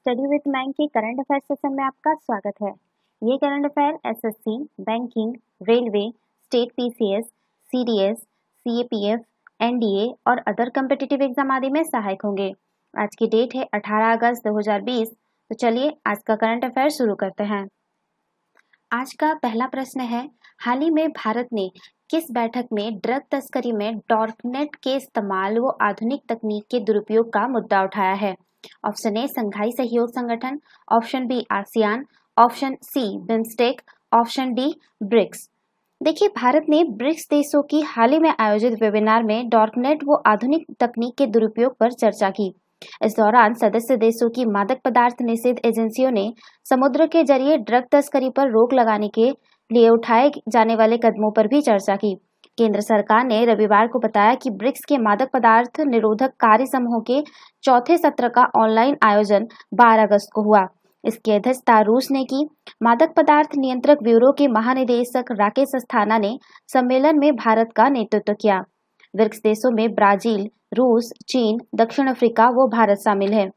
Study with मैंग के current affair session में आपका स्वागत है। ये current affair SSC, banking, railway, state PCS, CDS, CAPF, NDA और अदर कॉम्पिटिटिव एग्जाम आदि में सहायक होंगे। आज की डेट है 18 अगस्त 2020। तो चलिए आज का करंट अफेयर शुरू करते हैं। आज का पहला प्रश्न है, हाल ही में भारत ने किस बैठक में ड्रग तस्करी में डॉर्कनेट के इस्तेमाल व आधुनिक तकनीक के दुरुपयोग का मुद्दा उठाया है? ऑप्शन ए संघाई सहयोग संगठन, option B ASEAN, option C BIMSTEC, option D BRICS. देखिए, भारत ने ब्रिक्स देशों की हाल ही में आयोजित वेबिनार में डॉर्कनेट व आधुनिक तकनीक के दुरुपयोग पर चर्चा की। इस दौरान सदस्य देशों की मादक पदार्थ निषेध एजेंसियों ने समुद्र के जरिए ड्रग तस्करी पर रोक लगाने के लिए उठाए जाने वाले कदमों पर भी चर्चा की। केंद्र सरकार ने रविवार को बताया कि ब्रिक्स के मादक पदार्थ निरोधक कार्य समूह के चौथे सत्र का ऑनलाइन आयोजन 12 अगस्त को हुआ। इसकी अध्यक्षता रूस ने की। मादक पदार्थ नियंत्रक ब्यूरो के महानिदेशक राकेश अस्थाना ने सम्मेलन में भारत का नेतृत्व किया। ब्रिक्स देशों में ब्राजील, रूस, चीन, दक्षिण अफ्रीका व भारत शामिल है।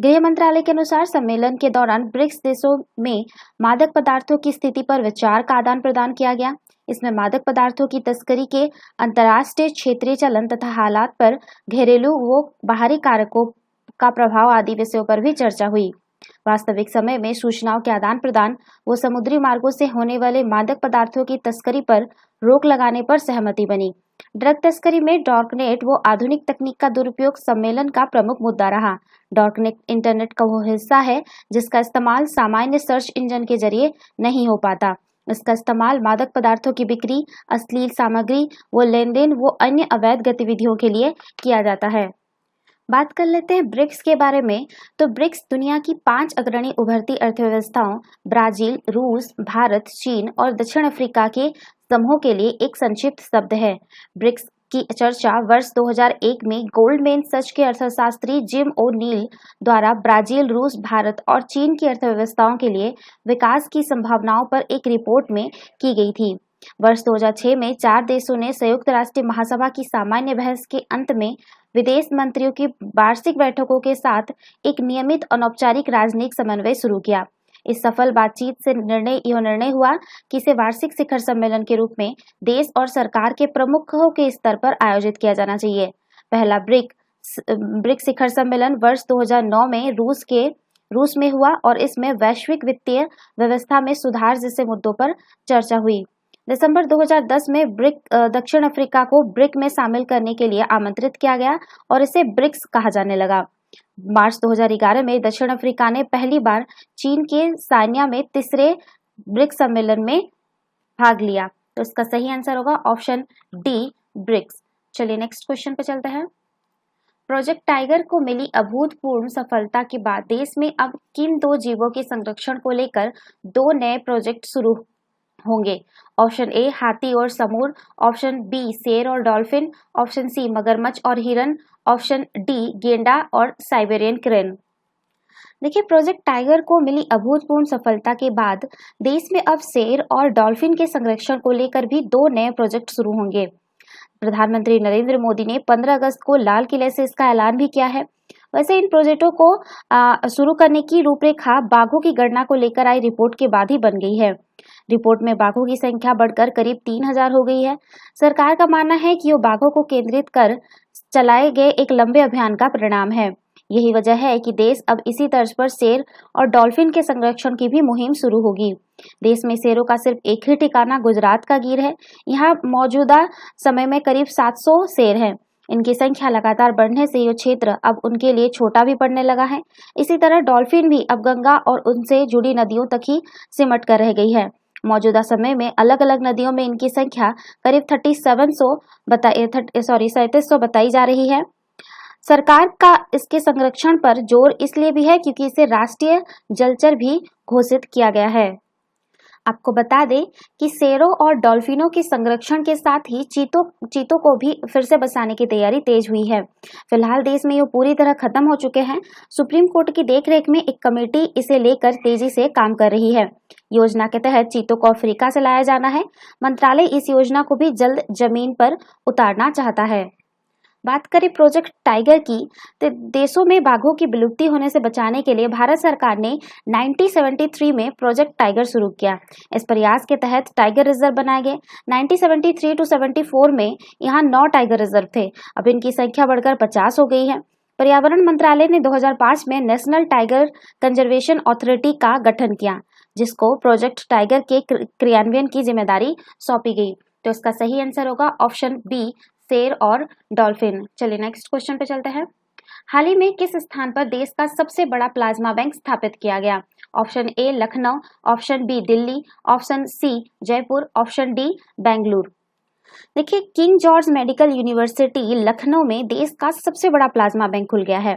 गृह मंत्रालय के अनुसार सम्मेलन के दौरान ब्रिक्स देशों में मादक पदार्थों की स्थिति पर विचार का आदान प्रदान किया गया। इसमें मादक पदार्थों की तस्करी के अंतर्राष्ट्रीय क्षेत्रीय चलन तथा हालात पर घरेलू व बाहरी कारकों का प्रभाव आदि विषयों पर भी चर्चा हुई। वास्तविक समय में सूचनाओं के आदान प्रदान व समुद्री मार्गों से होने वाले मादक पदार्थों की तस्करी पर रोक लगाने पर सहमति बनी। ड्रग तस्करी में डॉर्कनेट व आधुनिक तकनीक का दुरुपयोग सम्मेलन का प्रमुख मुद्दा रहा। डॉर्कनेट इंटरनेट का वो हिस्सा है जिसका इस्तेमाल सामान्य सर्च इंजन के जरिए नहीं हो पाता। इसका इस्तेमाल मादक पदार्थों की बिक्री, अश्लील सामग्री व लेनदेन व अन्य अवैध गतिविधियों के लिए किया जाता है। बात कर लेते हैं ब्रिक्स के बारे में। तो ब्रिक्स दुनिया की 5 अग्रणी उभरती अर्थव्यवस्थाओं ब्राजील, रूस, भारत, चीन और दक्षिण अफ्रीका के समूह के लिए एक संक्षिप्त शब्द है। ब्रिक्स की चर्चा वर्ष 2001 में गोल्डमैन सच के अर्थशास्त्री जिम ओ नील द्वारा ब्राजील, रूस, भारत और चीन की अर्थव्यवस्थाओं के लिए विकास की संभावनाओं पर एक रिपोर्ट में की गई थी। वर्ष 2006 में 4 देशों ने संयुक्त राष्ट्र महासभा की सामान्य बहस के अंत में विदेश मंत्रियों की वार्षिक बैठकों के साथ एक नियमित अनौपचारिक राजनयिक समन्वय शुरू किया। इस सफल बातचीत से निर्णय हुआ कि इसे वार्षिक शिखर सम्मेलन के रूप में देश और सरकार के प्रमुखों के स्तर पर आयोजित किया जाना चाहिए। पहला ब्रिक्स शिखर सम्मेलन वर्ष 2009 में रूस में हुआ और इसमें वैश्विक वित्तीय व्यवस्था में सुधार जैसे मुद्दों पर चर्चा हुई। दिसंबर 2010 में दक्षिण अफ्रीका को ब्रिक में शामिल करने के लिए आमंत्रित किया गया और इसे ब्रिक्स कहा जाने लगा। मार्च 2011 में दक्षिण अफ्रीका ने पहली बार चीन के सान्या में तीसरे ब्रिक्स सम्मेलन में भाग लिया। तो इसका सही आंसर होगा ऑप्शन डी ब्रिक्स। चलिए नेक्स्ट क्वेश्चन पे चलते हैं। प्रोजेक्ट टाइगर को मिली अभूतपूर्व सफलता के बाद देश में अब किन 2 जीवों के संरक्षण को लेकर 2 नए प्रोजेक्ट शुरू होंगे? ऑप्शन ए हाथी और समूर, ऑप्शन बी शेर और डॉल्फिन, ऑप्शन सी मगरमच्छ और हिरन, ऑप्शन डी गेंडा और साइबेरियन क्रेन। देखिए, प्रोजेक्ट टाइगर को मिली अभूतपूर्व सफलता के बाद देश में अब शेर और डॉल्फिन के संरक्षण को लेकर भी 2 नए प्रोजेक्ट शुरू होंगे। प्रधानमंत्री नरेंद्र मोदी ने 15 अगस्त को लाल किले से इसका ऐलान भी किया है। वैसे इन प्रोजेक्टों को शुरू करने की रूपरेखा बाघों की गणना को लेकर आई रिपोर्ट के बाद ही बन गई है। रिपोर्ट में बाघों की संख्या बढ़कर करीब 3000 हो गई है। सरकार का मानना है कि ये बाघों को केंद्रित कर चलाए गए एक लंबे अभियान का परिणाम है। यही वजह है कि देश अब इसी तर्ज पर शेर और डॉल्फिन के संरक्षण की भी मुहिम शुरू होगी। देश में शेरों का सिर्फ एक ही ठिकाना गुजरात का गिर है। यहाँ मौजूदा समय में करीब 700 शेर हैं। इनकी संख्या लगातार बढ़ने से ये क्षेत्र अब उनके लिए छोटा भी पड़ने लगा है। इसी तरह डॉल्फिन भी अब गंगा और उनसे जुड़ी नदियों तक ही सिमट कर रह गई है। मौजूदा समय में अलग अलग नदियों में इनकी संख्या करीब 3700 बताई जा रही है। सरकार का इसके संरक्षण पर जोर इसलिए भी है क्योंकि इसे राष्ट्रीय जलचर भी घोषित किया गया है। आपको बता दें कि शेरों और डॉल्फिनों के संरक्षण के साथ ही चीतों को भी फिर से बसाने की तैयारी तेज हुई है। फिलहाल देश में ये पूरी तरह खत्म हो चुके हैं। सुप्रीम कोर्ट की देखरेख में एक कमेटी इसे लेकर तेजी से काम कर रही है। योजना के तहत चीतों को अफ्रीका से लाया जाना है। मंत्रालय इस योजना को भी जल्द जमीन पर उतारना चाहता है। बात करें प्रोजेक्ट टाइगर की, तो देशों में बाघों की विलुप्ति होने से बचाने के लिए भारत सरकार ने 1973 में प्रोजेक्ट टाइगर शुरू किया। इस प्रयास के तहत टाइगर रिजर्व बनाए गए। 1973 टू 74 में यहाँ 9 टाइगर रिजर्व थे। अब इनकी संख्या बढ़कर 50 हो गई है। पर्यावरण मंत्रालय ने 2005 में नेशनल टाइगर कंजर्वेशन अथॉरिटी का गठन किया, जिसको प्रोजेक्ट टाइगर के क्रियान्वयन की जिम्मेदारी सौंपी गई। तो इसका सही आंसर होगा ऑप्शन बी, शेर और डॉल्फिन। चलिए नेक्स्ट क्वेश्चन पे चलते हैं। हाल ही में किस स्थान पर देश का सबसे बड़ा प्लाज्मा बैंक स्थापित किया गया? Option A Lucknow, option B Delhi, option C Jaipur, option D Bengaluru. देखिए, King George medical university Lucknow में देश का सबसे बड़ा प्लाज्मा बैंक खुल गया है।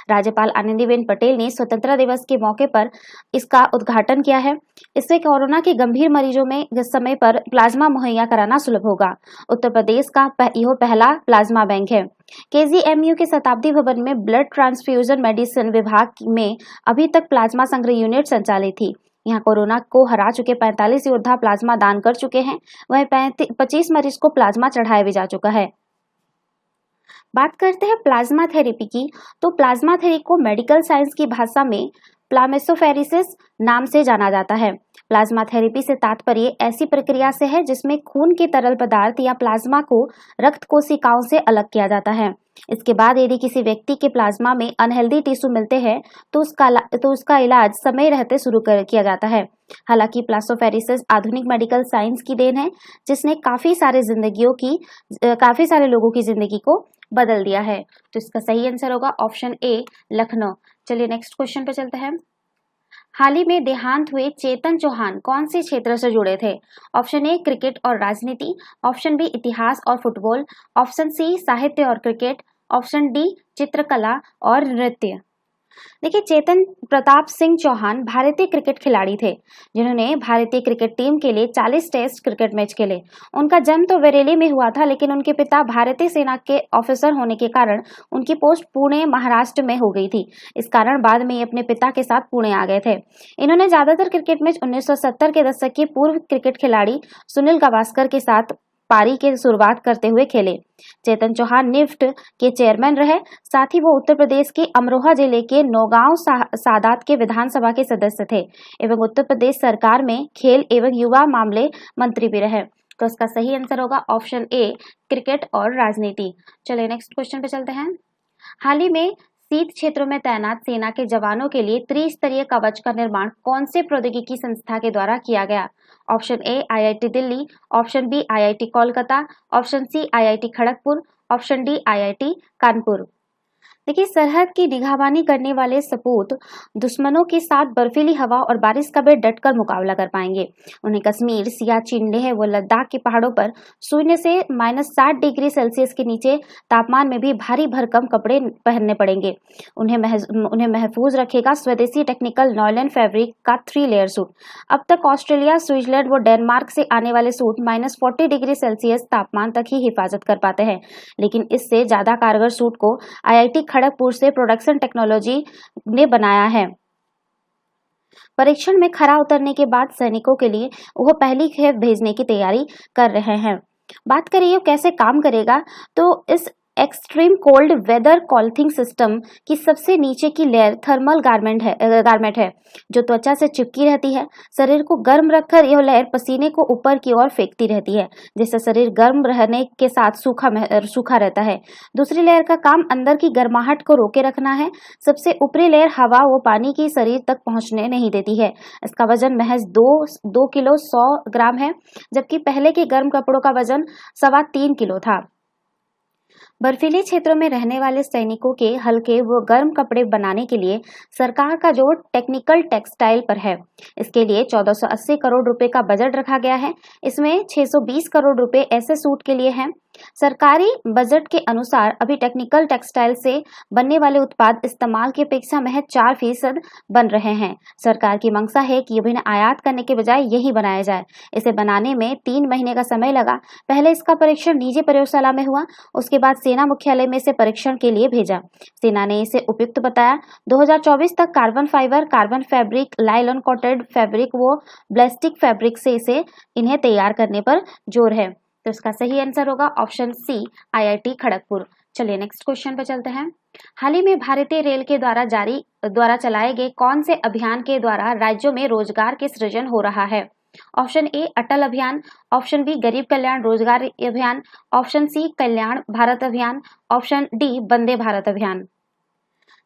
राज्यपाल आनंदीबेन पटेल ने स्वतंत्रता दिवस के मौके पर इसका उद्घाटन किया है। इससे कोरोना के गंभीर मरीजों में समय पर प्लाज्मा मुहैया कराना सुलभ होगा। उत्तर प्रदेश का यह पहला प्लाज्मा बैंक है। केजीएमयू के शताब्दी भवन में ब्लड ट्रांसफ्यूजन मेडिसिन विभाग में अभी तक प्लाज्मा संग्रह यूनिट संचालित थी। यहाँ कोरोना को हरा चुके 45 योद्धा प्लाज्मा दान कर चुके हैं। वहीं 25 मरीज को प्लाज्मा चढ़ाया भी जा चुका है। बात करते हैं प्लाज्मा थेरेपी की, तो प्लाज्मा थेरेपी को मेडिकल साइंस की भाषा में प्लाज्मेसोफेरेसिस नाम से जाना जाता है। प्लाज्मा थेरेपी से तात्पर्य ऐसी प्रक्रिया से है जिसमें खून के तरल पदार्थ या प्लाज्मा को रक्त कोशिकाओं से अलग किया जाता है। इसके बाद यदि किसी व्यक्ति के प्लाज्मा में अनहेल्दी टिश्यू मिलते हैं तो उसका इलाज समय रहते शुरू किया जाता है। हालांकि प्लाज्मेसोफेरेसिस आधुनिक मेडिकल साइंस की देन है, जिसने काफी सारे लोगों की जिंदगी को बदल दिया है। तो इसका सही आंसर होगा ऑप्शन ए लखनऊ। चलिए नेक्स्ट क्वेश्चन पे चलते हैं। हाल ही में देहांत हुए चेतन चौहान कौन से क्षेत्र से जुड़े थे? ऑप्शन ए क्रिकेट और राजनीति, ऑप्शन बी इतिहास और फुटबॉल, ऑप्शन सी साहित्य और क्रिकेट, ऑप्शन डी चित्रकला और नृत्य। देखिए, चेतन प्रताप सिंह चौहान भारतीय क्रिकेट खिलाड़ी थे, जिन्होंने भारतीय क्रिकेट टीम के लिए 40 टेस्ट क्रिकेट मैच खेले। उनका जन्म तो बरेली में हुआ था, लेकिन उनके पिता भारतीय सेना के ऑफिसर होने के कारण उनकी पोस्ट पुणे महाराष्ट्र में हो गई थी। इस कारण बाद में ये अपने पिता के साथ पुणे आ गए थे। इन्होंने ज्यादातर क्रिकेट मैच 1970 के दशक के पूर्व क्रिकेट खिलाड़ी सुनील गावस्कर के साथ पारी की शुरुआत करते हुए खेले। चेतन चौहान निफ्ट के चेयरमैन रहे। साथ ही वो उत्तर प्रदेश के अमरोहा जिले के नौगांव सादात के विधानसभा के सदस्य थे एवं उत्तर प्रदेश सरकार में खेल एवं युवा मामले मंत्री भी रहे। तो इसका सही आंसर होगा ऑप्शन ए क्रिकेट और राजनीति। चलिए नेक्स्ट क्वेश्चन पे चलते हैं। हाल ही में शीत क्षेत्रों में तैनात सेना के जवानों के लिए त्रिस्तरीय कवच का निर्माण कौन से प्रौद्योगिकी संस्था के द्वारा किया गया? Option A IIT Delhi, option B IIT Kolkata, option C IIT Kharagpur, option D IIT Kanpur. देखिए, सरहद की निगरानी करने वाले सपूत दुश्मनों के साथ बर्फीली हवा और बारिश का भी डटकर मुकाबला कर पाएंगे। उन्हें कश्मीर, सियाचिन, लेह व लद्दाख के पहाड़ों पर शून्य से -60 डिग्री सेल्सियस के नीचे तापमान में भी भारी भरकम कपड़े पहनने पड़ेंगे। उन्हें महफूज रखेगा स्वदेशी टेक्निकल नॉयलन फैब्रिक का 3 लेयर सूट। अब तक ऑस्ट्रेलिया, स्विट्जरलैंड व डेनमार्क से आने वाले सूट -40 डिग्री सेल्सियस तापमान तक ही हिफाजत कर पाते हैं, लेकिन इससे ज्यादा कारगर सूट को आईआईटी खड़गपुर से प्रोडक्शन टेक्नोलॉजी ने बनाया है। परीक्षण में खरा उतरने के बाद सैनिकों के लिए वो पहली खेप भेजने की तैयारी कर रहे हैं। बात करिए कैसे काम करेगा, तो इस एक्सट्रीम कोल्ड वेदर कॉल्थिंग सिस्टम की सबसे नीचे की लेयर थर्मल गारमेंट है जो त्वचा से चिपकी रहती है। शरीर को गर्म रखकर यह लेयर पसीने को ऊपर की ओर फेंकती रहती है, जिससे शरीर गर्म रहने के साथ सूखा रहता है। दूसरी लेयर का काम अंदर की गर्माहट को रोके रखना है। सबसे ऊपरी लेयर हवा व पानी की शरीर तक पहुंचने नहीं देती है। इसका वजन महज 2 किलो 100 ग्राम है, जबकि पहले के गर्म कपड़ों का वजन 3.25 किलो था। बर्फीले क्षेत्रों में रहने वाले सैनिकों के हल्के व गर्म कपड़े बनाने के लिए सरकार का जोर टेक्निकल टेक्सटाइल पर है। इसके लिए 1480 करोड़ रुपए का बजट रखा गया है। इसमें 620 करोड़ रुपए ऐसे सूट के लिए हैं। सरकारी बजट के अनुसार अभी टेक्निकल टेक्सटाइल से बनने वाले उत्पाद इस्तेमाल की अपेक्षा महज 4% बन रहे हैं। सरकार की मंशा है कि विभिन्न आयात करने के बजाय यही बनाया जाए। इसे बनाने में 3 महीने का समय लगा। पहले इसका परीक्षण निजी प्रयोगशाला में हुआ, उसके बाद सेना मुख्यालय में इसे परीक्षण के लिए भेजा। सेना ने इसे उपयुक्त बताया। 2024 तक carbon fibre, carbon fabric, लाइलॉन coated fabric व ब्लास्टिक फैब्रिक से इन्हें तैयार करने पर जोर है। तो इसका सही आंसर होगा ऑप्शन सी आईआईटी खड़गपुर। चलिए नेक्स्ट क्वेश्चन पे चलते हैं। हाल ही में भारतीय रेल के द्वारा चलाए गए कौन से अभियान के द्वारा राज्यों में रोजगार के सृजन हो रहा है? ऑप्शन ए अटल अभियान, ऑप्शन बी गरीब कल्याण रोजगार अभियान, ऑप्शन सी कल्याण भारत अभियान, ऑप्शन डी वंदे भारत अभियान।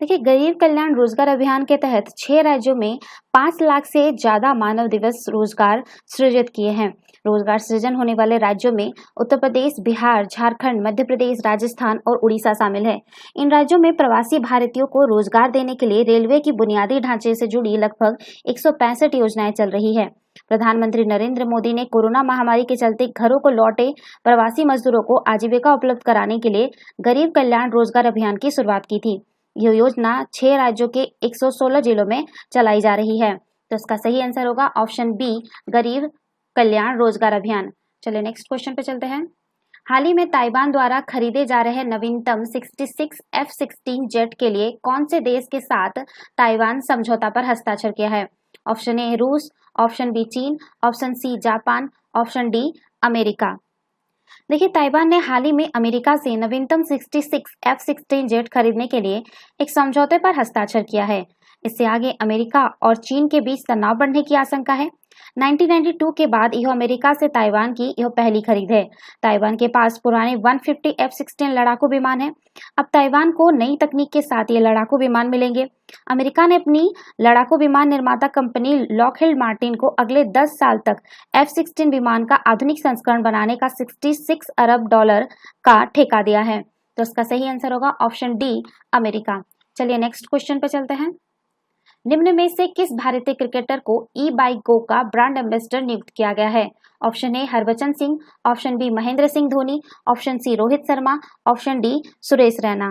देखिए, गरीब कल्याण रोजगार अभियान के तहत 6 राज्यों में 5 लाख से ज्यादा मानव दिवस रोजगार सृजित किए हैं। रोजगार सृजन होने वाले राज्यों में उत्तर प्रदेश, बिहार, झारखंड, मध्य प्रदेश, राजस्थान और उड़ीसा शामिल है। इन राज्यों में प्रवासी भारतीयों को रोजगार देने के लिए रेलवे की बुनियादी ढांचे से जुड़ी लगभग 165 योजनाएं चल रही है। प्रधानमंत्री नरेंद्र मोदी ने कोरोना महामारी के चलते घरों को लौटे प्रवासी मजदूरों को आजीविका उपलब्ध कराने के लिए गरीब कल्याण रोजगार अभियान की शुरुआत की थी। यह योजना 6 राज्यों के 116 जिलों में चलाई जा रही है। तो इसका सही आंसर होगा ऑप्शन बी गरीब कल्याण रोजगार अभियान। चलिए नेक्स्ट क्वेश्चन पे चलते हैं। हाल ही में ताइवान द्वारा खरीदे जा रहे नवीनतम 66 F-16 जेट के लिए कौन से देश के साथ ताइवान समझौता पर हस्ताक्षर किया है? ऑप्शन ए रूस, ऑप्शन बी चीन, option C Japan, option D America. देखिए, ताइवान ने हाल ही में अमेरिका से नवीनतम 66 F-16 जेट खरीदने के लिए एक समझौते पर हस्ताक्षर किया है। इससे आगे अमेरिका और चीन के बीच तनाव बढ़ने की आशंका है। 1992 के बाद यह अमेरिका से ताइवान की यह पहली खरीद है। ताइवान के पास पुराने 150 F-16 लड़ाकू विमान हैं। अब ताइवान को नई तकनीक के साथ ये लड़ाकू विमान मिलेंगे। अमेरिका ने अपनी लड़ाकू विमान निर्माता कंपनी लॉकहीड मार्टिन को अगले 10 साल तक F-16 विमान का आधुनिक संस्करण बनाने का $66 अरब का ठेका दिया है। तो इसका सही आंसर होगा ऑप्शन डी अमेरिका। चलिए नेक्स्ट क्वेश्चन पे चलते हैं। निम्न में से किस भारतीय क्रिकेटर को ई-बाइक-गो का ब्रांड एम्बेसडर नियुक्त किया गया है? Option A Harbhajan Singh, option B Mahendra Singh Dhoni, option C Rohit Sharma, option D Suresh Raina.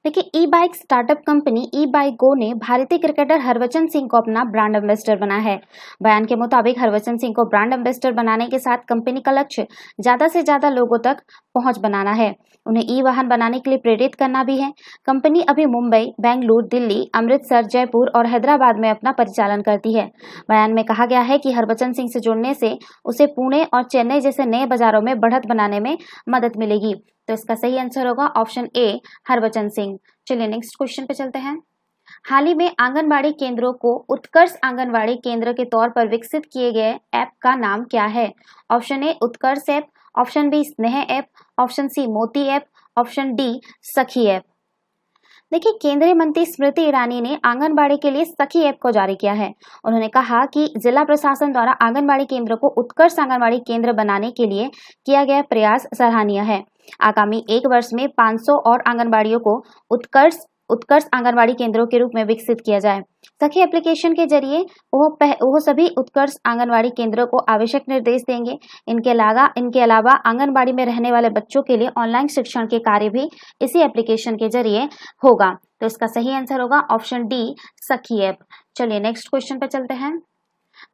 देखिए, E bike startup company e bike go ने भारतीय क्रिकेटर हरभजन सिंह को अपना ब्रांड एम्बेसडर बनाया है। बयान के मुताबिक हरभजन सिंह को ब्रांड एम्बेसडर बनाने के साथ कंपनी का लक्ष्य ज्यादा से ज्यादा लोगों तक पहुंच बनाना है। उन्हें ई वाहन बनाने के लिए प्रेरित करना भी है। कंपनी अभी मुंबई, बेंगलुरु, दिल्ली, अमृतसर, जयपुर और हैदराबाद में अपना परिचालन करती है। बयान में कहा गया है कि हरभजन सिंह से जुड़ने से उसे पुणे और चेन्नई जैसे नए बाजारों में बढ़त बनाने में मदद मिलेगी। तो इसका सही आंसर होगा ऑप्शन ए हरभजन सिंह। चलिए नेक्स्ट क्वेश्चन पे चलते हैं। हाल ही में आंगनबाड़ी केंद्रों को उत्कर्ष आंगनबाड़ी केंद्र के तौर पर विकसित किए गए ऐप का नाम क्या है? Option A Utkarsh app, option B Sneh app, option C Moti app, option D Sakhi app. देखिए, केंद्रीय मंत्री स्मृति ईरानी ने आंगनबाड़ी के लिए सखी ऐप को जारी किया है। उन्होंने कहा कि जिला प्रशासन द्वारा आंगनबाड़ी केंद्र को उत्कर्ष आंगनबाड़ी केंद्र बनाने के लिए किया गया प्रयास सराहनीय है। आगामी 1 वर्ष में 500 और आंगनबाड़ियों को उत्कर्ष आंगनबाड़ी केंद्रों के रूप में विकसित किया जाए। सखी एप्लीकेशन के जरिए वो सभी उत्कर्ष आंगनबाड़ी केंद्रों को आवश्यक निर्देश देंगे। इनके अलावा आंगनबाड़ी में रहने वाले बच्चों के लिए ऑनलाइन शिक्षण के कार्य भी इसी एप्लीकेशन के जरिए होगा। तो इसका सही आंसर होगा ऑप्शन डी सखी ऐप। चलिए नेक्स्ट क्वेश्चन पे चलते हैं।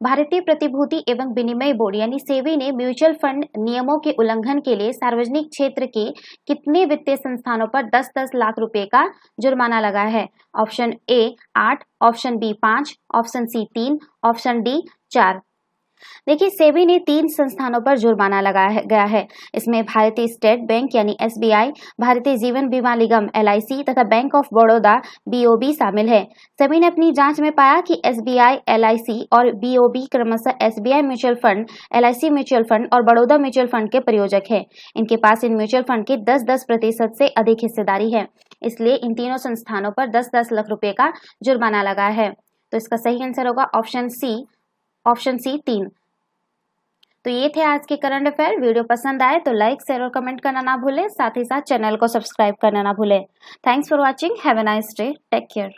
भारतीय प्रतिभूति एवं विनिमय बोर्ड यानी सेबी ने म्यूचुअल फंड नियमों के उल्लंघन के लिए सार्वजनिक क्षेत्र के कितने वित्तीय संस्थानों पर 10-10 लाख रुपए का जुर्माना लगाया है? Option A 8, option B 5, option C 3, option D 4। देखिए, सेबी ने 3 संस्थानों पर जुर्माना लगाया गया है। इसमें भारतीय स्टेट बैंक यानी SBI, भारतीय जीवन बीमा निगम LIC तथा बैंक ऑफ बड़ौदा BOB शामिल है। सेबी ने अपनी जांच में पाया कि SBI, LIC और BOB क्रमशः SBI mutual fund, LIC mutual fund और बड़ौदा म्यूचुअल फंड के प्रयोजक है। इनके पास इन म्यूचुअल फंड की 10-10% से अधिक हिस्सेदारी है। इसलिए इन तीनों संस्थानों पर 10-10 लाख रुपए का जुर्माना लगा है। तो इसका सही आंसर होगा ऑप्शन सी 3। तो ये थे आज के करंट अफेयर। वीडियो पसंद आए तो लाइक, शेयर और कमेंट करना ना भूलें। साथ ही साथ चैनल को सब्सक्राइब करना ना भूलें। Thanks for watching. Have a nice day. Take care.